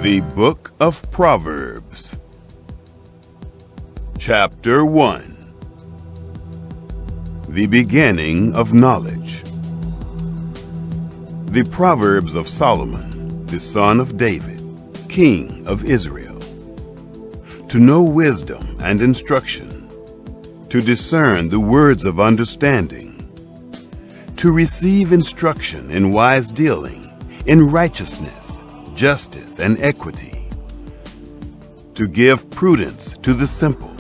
The Book of Proverbs, Chapter 1. The Beginning of Knowledge. The Proverbs of Solomon, the son of David, king of Israel. To know wisdom and instruction, to discern the words of understanding, to receive instruction in wise dealing, in righteousness, justice, and equity, to give prudence to the simple,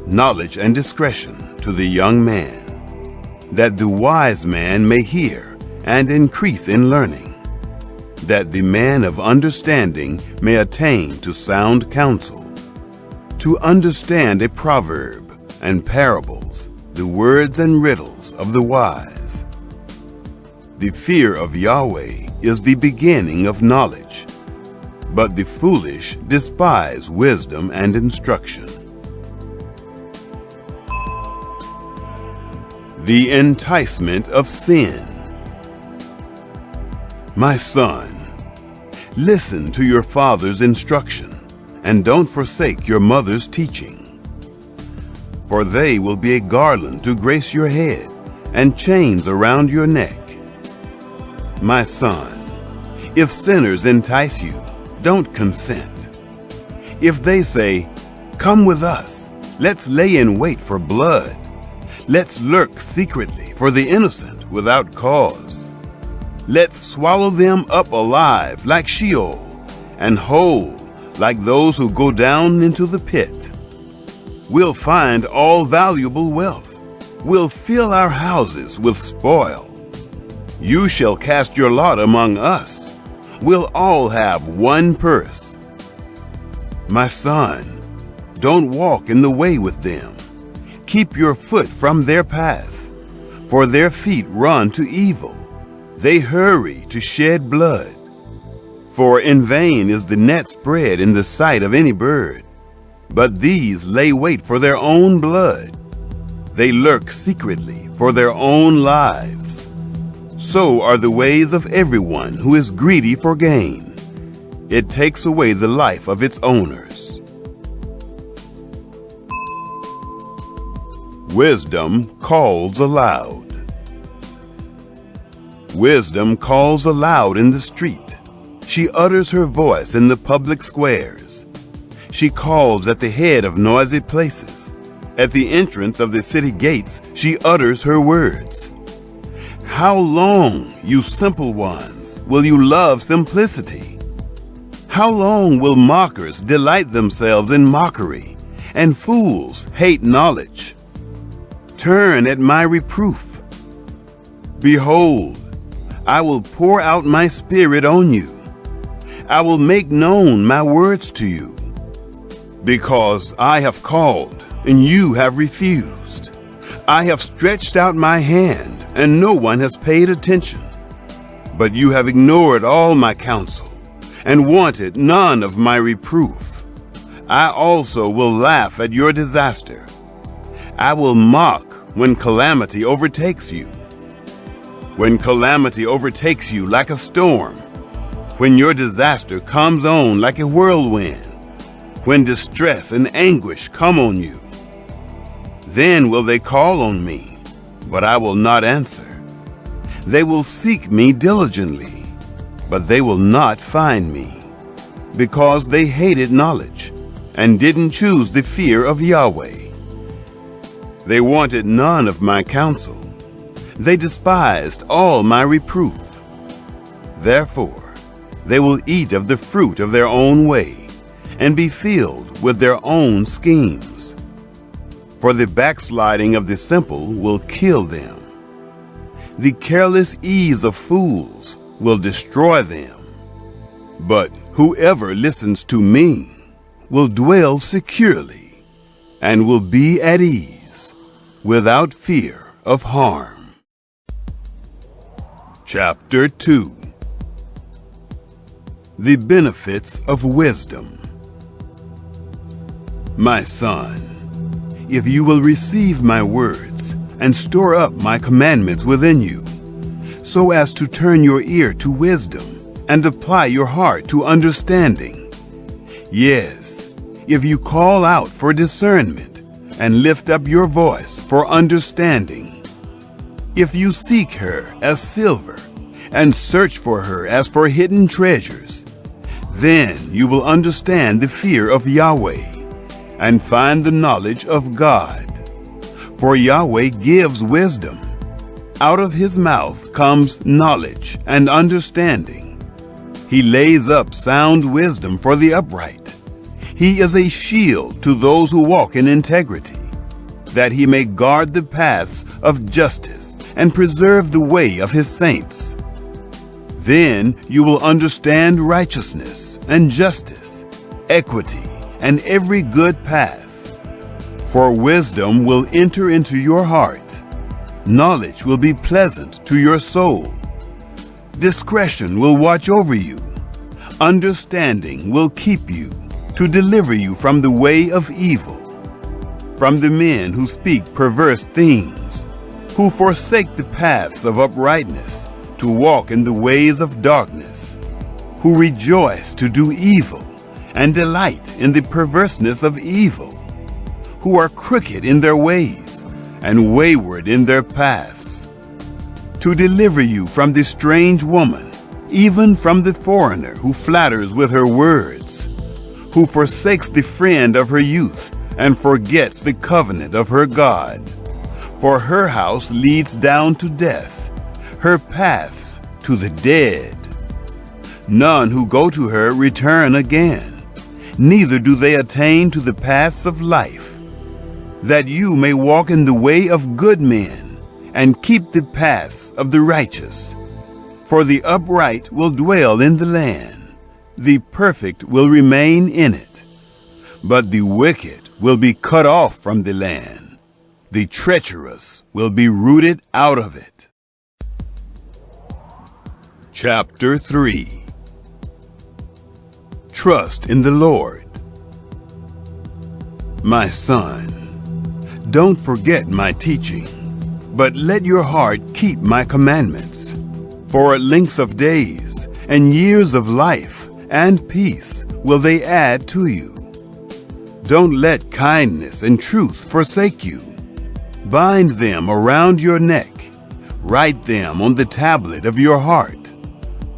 knowledge and discretion to the young man, that the wise man may hear and increase in learning, that the man of understanding may attain to sound counsel, to understand a proverb and parables, the words and riddles of the wise. The fear of Yahweh is the beginning of knowledge, but the foolish despise wisdom and instruction. The enticement of sin. My son, listen to your father's instruction, and don't forsake your mother's teaching. For they will be a garland to grace your head, and chains around your neck. My son, if sinners entice you, don't consent. If they say, "Come with us, let's lay in wait for blood. Let's lurk secretly for the innocent without cause. Let's swallow them up alive like Sheol, and whole like those who go down into the pit. We'll find all valuable wealth. We'll fill our houses with spoil. You shall cast your lot among us. We'll all have one purse. My son, don't walk in the way with them. Keep your foot from their path, for their feet run to evil. They hurry to shed blood. For in vain is the net spread in the sight of any bird, but these lay wait for their own blood. They lurk secretly for their own lives. So are the ways of everyone who is greedy for gain. It takes away the life of its owners. Wisdom calls aloud. Wisdom calls aloud in the street. She utters her voice in the public squares. She calls at the head of noisy places. At the entrance of the city gates, she utters her words. How long, you simple ones, will you love simplicity? How long will mockers delight themselves in mockery, and fools hate knowledge? Turn at my reproof. Behold, I will pour out my spirit on you. I will make known my words to you. Because I have called, and you have refused. I have stretched out my hand, and no one has paid attention. But you have ignored all my counsel, and wanted none of my reproof. I also will laugh at your disaster. I will mock when calamity overtakes you. When calamity overtakes you like a storm, when your disaster comes on like a whirlwind, when distress and anguish come on you, then will they call on me, but I will not answer. They will seek me diligently, but they will not find me, because they hated knowledge and didn't choose the fear of Yahweh. They wanted none of my counsel. They despised all my reproof. Therefore, they will eat of the fruit of their own way and be filled with their own schemes. For the backsliding of the simple will kill them. The careless ease of fools will destroy them. But whoever listens to me will dwell securely and will be at ease without fear of harm. Chapter 2. The benefits of wisdom. My son, if you will receive my words and store up my commandments within you, so as to turn your ear to wisdom and apply your heart to understanding, Yes, if you call out for discernment and lift up your voice for understanding, if you seek her as silver and search for her as for hidden treasures, then you will understand the fear of Yahweh and find the knowledge of God. For Yahweh gives wisdom. Out of his mouth comes knowledge and understanding. He lays up sound wisdom for the upright. He is a shield to those who walk in integrity, that he may guard the paths of justice and preserve the way of his saints. Then you will understand righteousness and justice, equity, and every good path. For wisdom will enter into your heart. Knowledge will be pleasant to your soul. Discretion will watch over you. Understanding will keep you, to deliver you from the way of evil, from the men who speak perverse things, who forsake the paths of uprightness, to walk in the ways of darkness, who rejoice to do evil and delight in the perverseness of evil, who are crooked in their ways and wayward in their paths, to deliver you from the strange woman, even from the foreigner who flatters with her words, who forsakes the friend of her youth and forgets the covenant of her God. For her house leads down to death, her paths to the dead. None who go to her return again, neither do they attain to the paths of life, that you may walk in the way of good men and keep the paths of the righteous. For the upright will dwell in the land, the perfect will remain in it. But the wicked will be cut off from the land, the treacherous will be rooted out of it. Chapter 3. Trust in the Lord. My son, don't forget my teaching, but let your heart keep my commandments. For a length of days and years of life and peace will they add to you. Don't let kindness and truth forsake you. Bind them around your neck. Write them on the tablet of your heart.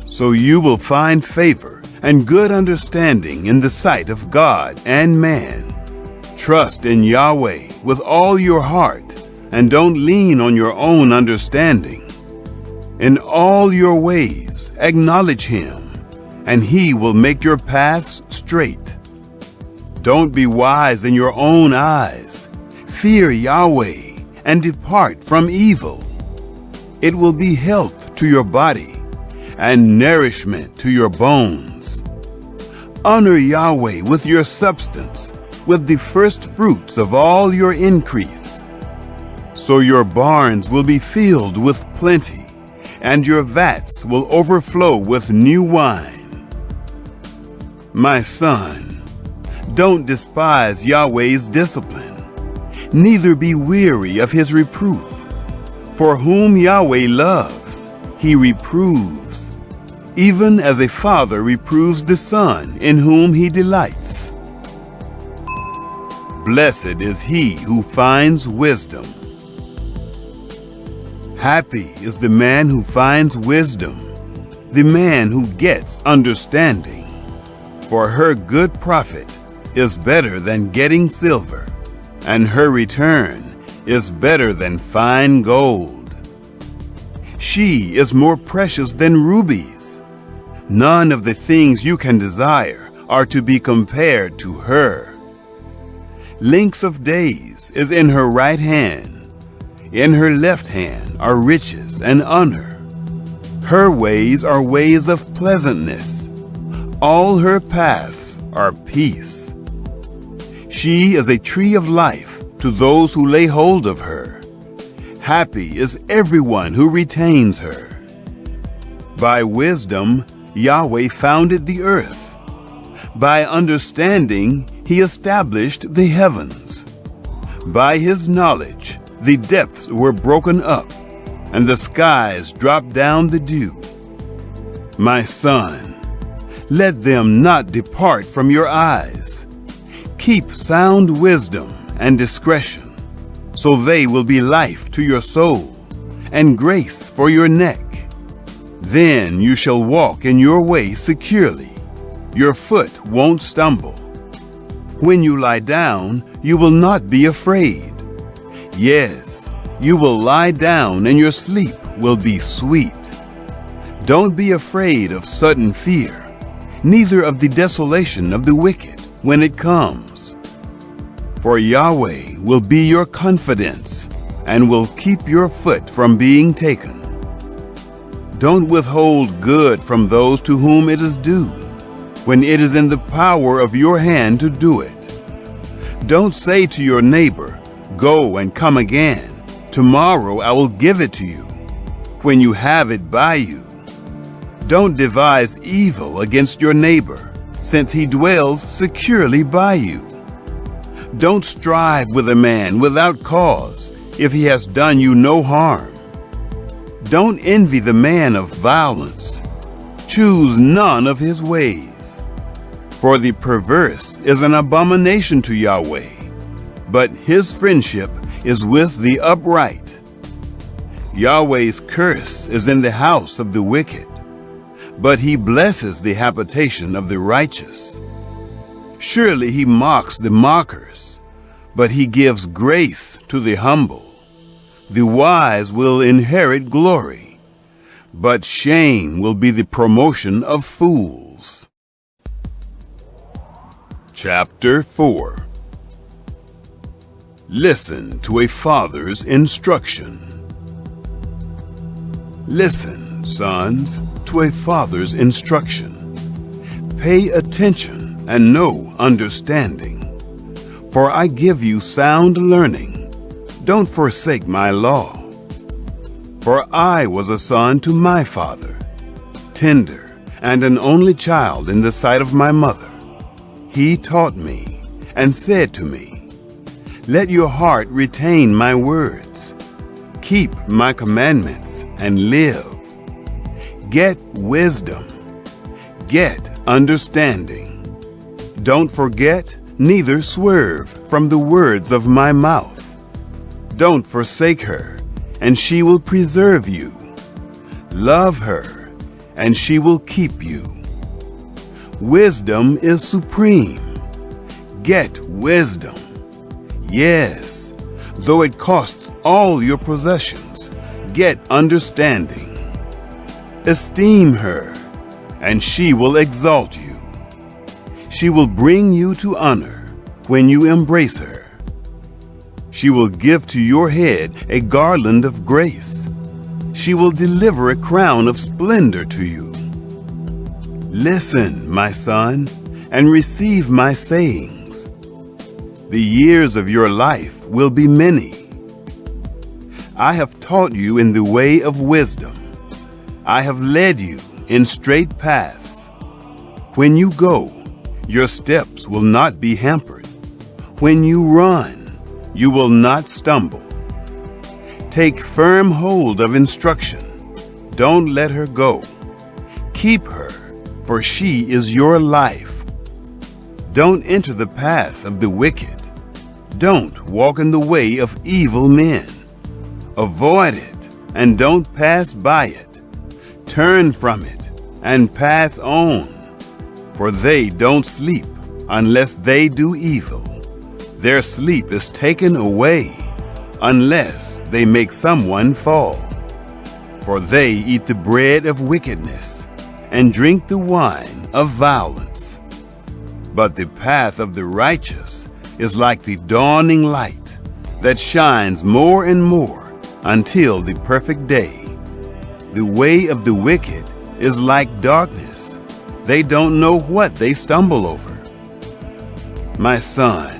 So you will find favor and good understanding in the sight of God and man. Trust in Yahweh with all your heart, and don't lean on your own understanding. In all your ways acknowledge him, and he will make your paths straight. Don't be wise in your own eyes. Fear Yahweh and depart from evil. It will be health to your body and nourishment to your bones. Honor Yahweh with your substance, with the first fruits of all your increase. So your barns will be filled with plenty, and your vats will overflow with new wine. My son, don't despise Yahweh's discipline, neither be weary of his reproof. For whom Yahweh loves, he reproves, even as a father reproves the son in whom he delights. Blessed is he who finds wisdom. Happy is the man who finds wisdom, the man who gets understanding. For her good profit is better than getting silver, and her return is better than fine gold. She is more precious than rubies. None of the things you can desire are to be compared to her. Length of days is in her right hand. In her left hand are riches and honor. Her ways are ways of pleasantness. All her paths are peace. She is a tree of life to those who lay hold of her. Happy is everyone who retains her. By wisdom, Yahweh founded the earth. By understanding, he established the heavens. By his knowledge, the depths were broken up, and the skies dropped down the dew. My son, Let them not depart from your eyes. Keep sound wisdom and discretion, so they will be life to your soul and grace for your neck. Then you shall walk in your way securely. Your foot won't stumble. When you lie down, you will not be afraid. Yes, you will lie down and your sleep will be sweet. Don't be afraid of sudden fear, neither of the desolation of the wicked when it comes. For Yahweh will be your confidence and will keep your foot from being taken. Don't withhold good from those to whom it is due, when it is in the power of your hand to do it. Don't say to your neighbor, "Go and come again. Tomorrow I will give it to you," when you have it by you. Don't devise evil against your neighbor, since he dwells securely by you. Don't strive with a man without cause, if he has done you no harm. Don't envy the man of violence. Choose none of his ways. For the perverse is an abomination to Yahweh, but his friendship is with the upright. Yahweh's curse is in the house of the wicked, but he blesses the habitation of the righteous. Surely he mocks the mockers, but he gives grace to the humble. The wise will inherit glory, but shame will be the promotion of fools. Chapter 4. Listen to a father's instruction. Listen, sons, to a father's instruction. Pay attention and know understanding, for I give you sound learning. Don't forsake my law. For I was a son to my father, tender and an only child in the sight of my mother. He taught me and said to me, "Let your heart retain my words. Keep my commandments and live. Get wisdom. Get understanding. Don't forget, neither swerve from the words of my mouth. Don't forsake her, and she will preserve you. Love her, and she will keep you. Wisdom is supreme. Get wisdom. Yes, though it costs all your possessions, get understanding. Esteem her, and she will exalt you. She will bring you to honor when you embrace her. She will give to your head a garland of grace. She will deliver a crown of splendor to you. Listen, my son, and receive my sayings. The years of your life will be many. I have taught you in the way of wisdom. I have led you in straight paths. When you go, your steps will not be hampered. When you run, you will not stumble. Take firm hold of instruction. Don't let her go. Keep her, for she is your life. Don't enter the path of the wicked. Don't walk in the way of evil men. Avoid it, and don't pass by it. Turn from it, and pass on. For they don't sleep unless they do evil. Their sleep is taken away unless they make someone fall. For they eat the bread of wickedness and drink the wine of violence. But the path of the righteous is like the dawning light that shines more and more until the perfect day. The way of the wicked is like darkness. They don't know what they stumble over. My son,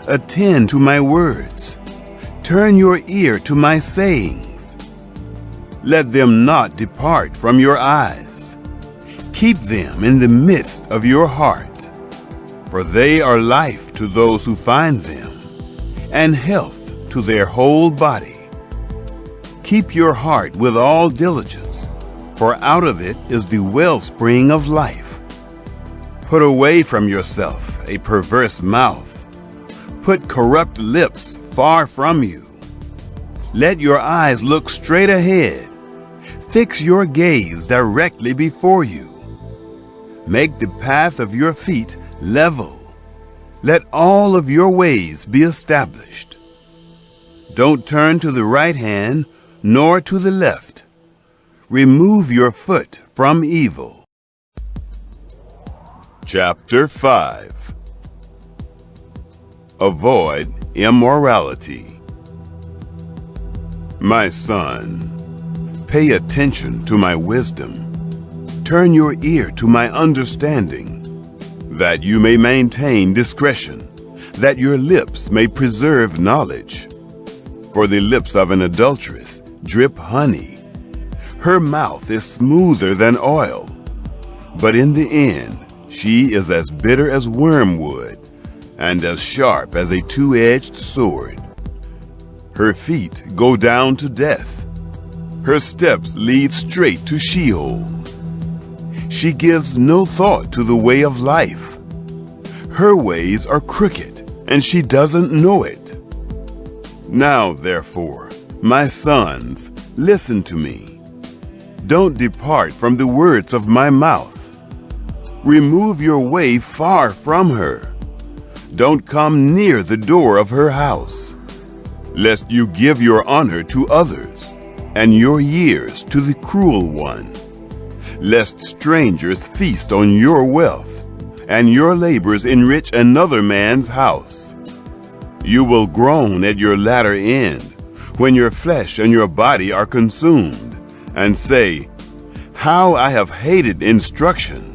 attend to my words. Turn your ear to my sayings. Let them not depart from your eyes. Keep them in the midst of your heart, for they are life to those who find them, and health to their whole body. Keep your heart with all diligence, for out of it is the wellspring of life. Put away from yourself a perverse mouth. Put corrupt lips far from you. Let your eyes look straight ahead. Fix your gaze directly before you. Make the path of your feet level. Let all of your ways be established. Don't turn to the right hand nor to the left. Remove your foot from evil. Chapter 5. Avoid immorality. My son, pay attention to my wisdom. Turn your ear to my understanding, that you may maintain discretion, that your lips may preserve knowledge. For the lips of an adulteress drip honey. Her mouth is smoother than oil, but in the end she is as bitter as wormwood and as sharp as a two-edged sword. Her feet go down to death. Her steps lead straight to Sheol. She gives no thought to the way of life. Her ways are crooked, and she doesn't know it. Now, therefore, my sons, listen to me. Don't depart from the words of my mouth. Remove your way far from her. Don't come near the door of her house, lest you give your honor to others, and your years to the cruel one, lest strangers feast on your wealth, and your labors enrich another man's house. You will groan at your latter end, when your flesh and your body are consumed, and say, "How I have hated instruction,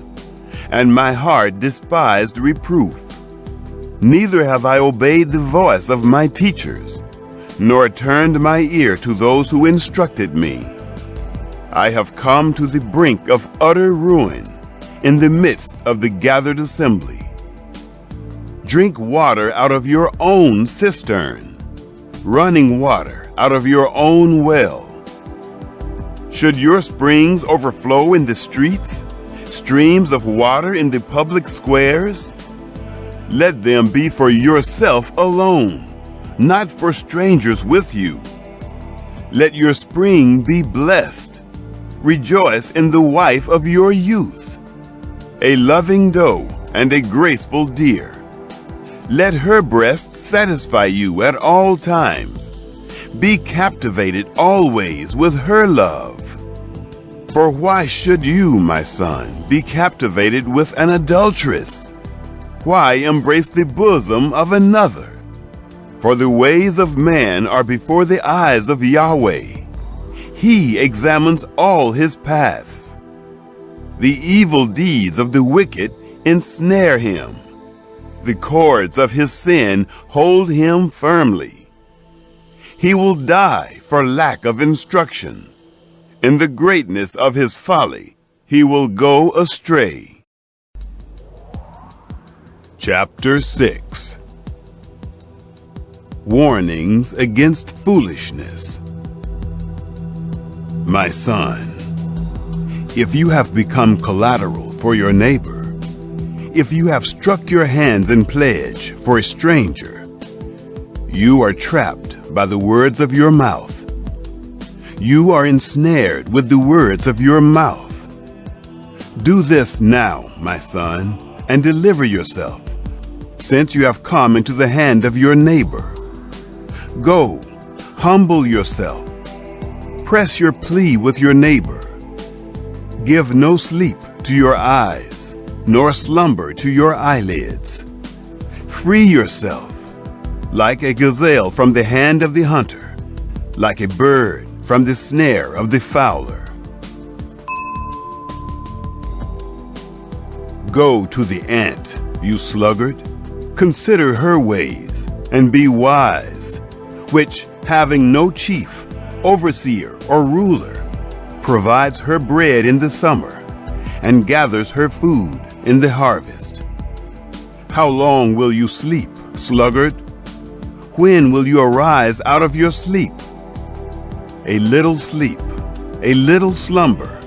and my heart despised reproof. Neither have I obeyed the voice of my teachers, nor turned my ear to those who instructed me. I have come to the brink of utter ruin, in the midst of the gathered assembly. Drink water out of your own cistern, running water out of your own well. Should your springs overflow in the streets, streams of water in the public squares? Let them be for yourself alone, not for strangers with you. Let your spring be blessed. Rejoice in the wife of your youth, a loving doe and a graceful deer. Let her breasts satisfy you at all times. Be captivated always with her love. For why should you, my son, be captivated with an adulteress? Why embrace the bosom of another? For the ways of man are before the eyes of Yahweh. He examines all his paths. The evil deeds of the wicked ensnare him. The cords of his sin hold him firmly. He will die for lack of instruction. In the greatness of his folly, he will go astray. Chapter 6. Warnings against foolishness. My son, if you have become collateral for your neighbor, if you have struck your hands in pledge for a stranger, you are trapped by the words of your mouth. You are ensnared with the words of your mouth. Do this now, my son, and deliver yourself, since you have come into the hand of your neighbor. Go, humble yourself. Press your plea with your neighbor. Give no sleep to your eyes, nor slumber to your eyelids. Free yourself, like a gazelle from the hand of the hunter, like a bird from the snare of the fowler. Go to the ant, you sluggard. Consider her ways, and be wise, which, having no chief, overseer, or ruler, provides her bread in the summer, and gathers her food in the harvest. How long will you sleep, sluggard? When will you arise out of your sleep? A little sleep, a little slumber,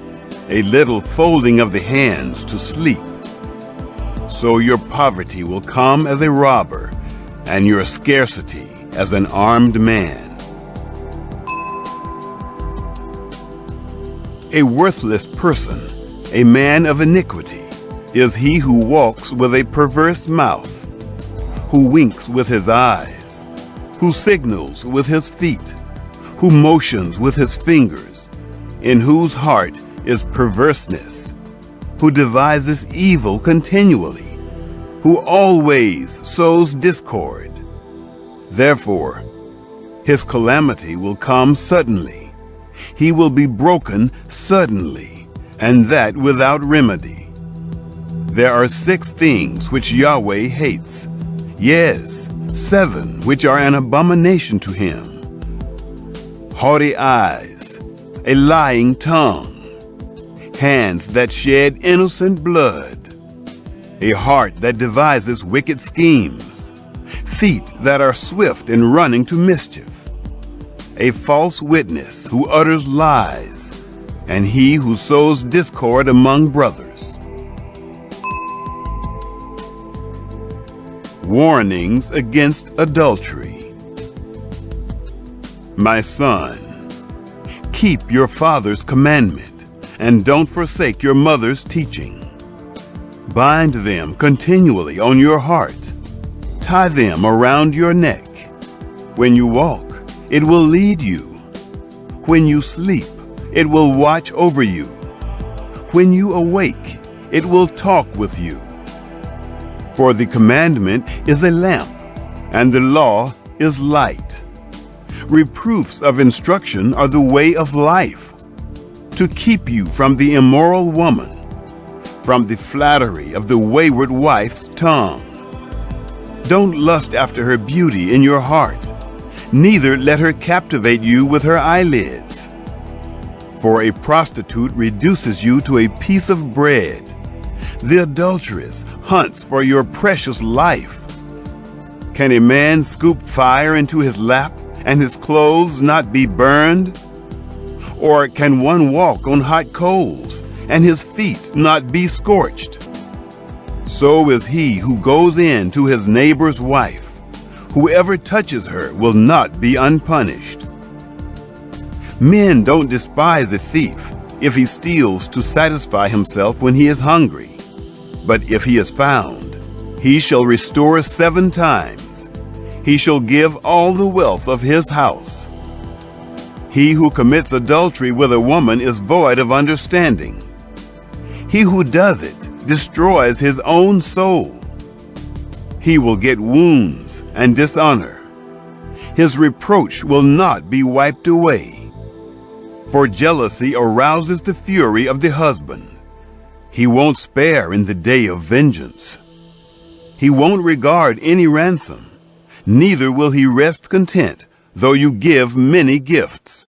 a little folding of the hands to sleep. so your poverty will come as a robber, and your scarcity as an armed man. A worthless person, a man of iniquity, is he who walks with a perverse mouth, who winks with his eyes, who signals with his feet, who motions with his fingers, in whose heart is perverseness, who devises evil continually, who always sows discord. Therefore, his calamity will come suddenly. He will be broken suddenly, and that without remedy. There are 6 things which Yahweh hates, yes, 7 which are an abomination to him: haughty eyes, a lying tongue, hands that shed innocent blood, a heart that devises wicked schemes, feet that are swift in running to mischief, a false witness who utters lies, and he who sows discord among brothers. Warnings against adultery. My son, keep your father's commandment, and don't forsake your mother's teaching. Bind them continually on your heart. Tie them around your neck. When you walk, it will lead you. When you sleep, it will watch over you. When you awake, it will talk with you. For the commandment is a lamp, and the law is light. Reproofs of instruction are the way of life, to keep you from the immoral woman, from the flattery of the wayward wife's tongue. Don't lust after her beauty in your heart, neither let her captivate you with her eyelids. For a prostitute reduces you to a piece of bread. The adulteress hunts for your precious life. Can a man scoop fire into his lap and his clothes not be burned? Or can one walk on hot coals and his feet not be scorched? So is he who goes in to his neighbor's wife. Whoever touches her will not be unpunished. Men don't despise a thief if he steals to satisfy himself when he is hungry. But if he is found, he shall restore 7 times. He shall give all the wealth of his house. He who commits adultery with a woman is void of understanding. He who does it destroys his own soul. He will get wounds and dishonor. His reproach will not be wiped away. For jealousy arouses the fury of the husband. He won't spare in the day of vengeance. He won't regard any ransom, neither will he rest content, though you give many gifts.